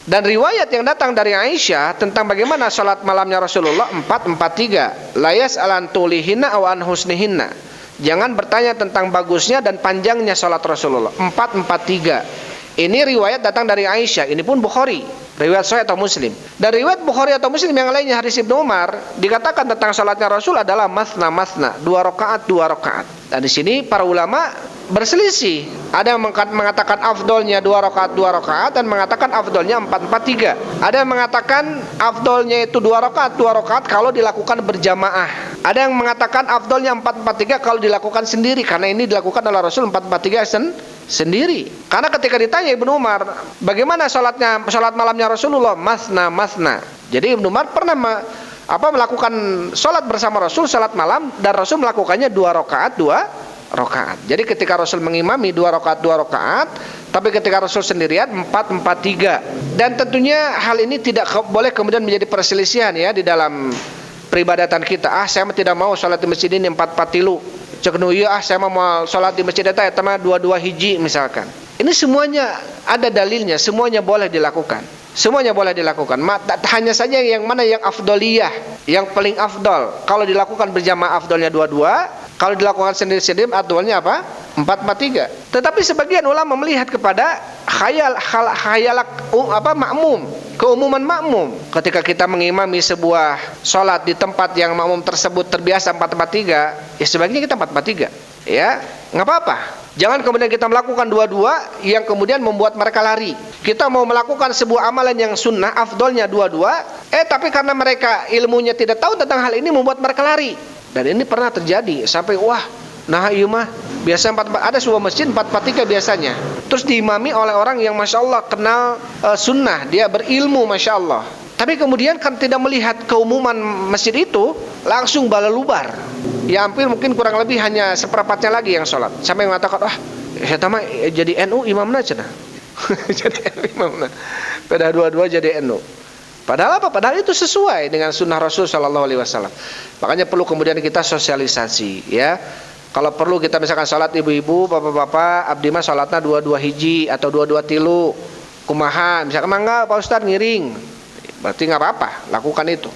Dan riwayat yang datang dari Aisyah tentang bagaimana salat malamnya Rasulullah 443. La yas'alan tulihinna aw an husnihinna. Jangan bertanya tentang bagusnya dan panjangnya salat Rasulullah. 443. Ini riwayat datang dari Aisyah. Ini pun Bukhari, riwayat Sahih atau Muslim. Dan riwayat Bukhari atau Muslim yang lainnya hadis Ibnu Umar dikatakan tentang salatnya Rasul adalah masna masna, 2 rakaat 2 rakaat. Dan di sini para ulama berselisih. Ada yang mengatakan afdolnya 2 rakaat 2 rakaat dan mengatakan afdolnya 443. Ada yang mengatakan afdolnya itu 2 rakaat 2 rakaat kalau dilakukan berjamaah. Ada yang mengatakan afdolnya 443 kalau dilakukan sendiri, karena ini dilakukan oleh Rasul 443 sendiri. Karena ketika ditanya Ibnu Umar, bagaimana salat malamnya Rasulullah? Masna masna. Jadi Ibnu Umar pernah melakukan salat bersama Rasul, salat malam, dan Rasul melakukannya 2 rakaat 2 rakaat. Jadi ketika Rasul mengimami 2 rakaat 2 rakaat, tapi ketika Rasul sendirian 443. Dan tentunya hal ini tidak boleh kemudian menjadi perselisihan ya di dalam peribadatan kita. Saya tidak mau salat di masjid ini 443. Cek nu ieu saya mau salat di masjid eta mah 22 hiji misalkan. Ini semuanya ada dalilnya, semuanya boleh dilakukan. Semuanya boleh dilakukan. Hanya saja yang mana yang afdoliyah, yang paling afdol. Kalau dilakukan berjamaah afdolnya 22, kalau dilakukan sendiri-sendiri afdolnya apa? 443. Tetapi sebagian ulama melihat kepada makmum, keumuman makmum. Ketika kita mengimami sebuah salat di tempat yang makmum tersebut terbiasa 443, ya sebaiknya kita 443. Ya, enggak apa-apa. Jangan kemudian kita melakukan dua-dua yang kemudian membuat mereka lari. Kita mau melakukan sebuah amalan yang sunnah, afdolnya dua-dua, tapi karena mereka ilmunya tidak tahu tentang hal ini membuat mereka lari. Dan ini pernah terjadi sampai iya mah biasa ada sebuah masjid 443 biasanya. Terus diimami oleh orang yang masya Allah kenal sunnah, dia berilmu masya Allah. Tapi kemudian kan tidak melihat keumuman masjid itu, langsung balalubar. Ya hampir mungkin kurang lebih hanya seperempatnya lagi yang sholat. Sampai mengatakan, saya tamah jadi NU imamna cenah. Jadi NU imamna. Pada dua-dua jadi NU. Padahal apa? Padahal itu sesuai dengan sunnah Rasul Sallallahu Alaihi Wasallam. Makanya perlu kemudian kita sosialisasi, ya. Kalau perlu kita misalkan sholat ibu-ibu, bapak-bapak, abdi mah sholatnya 22 hiji atau 22 tilu, kumaha. Misalkan mangga Pak Ustadz ngiring, berarti nggak apa-apa, lakukan itu.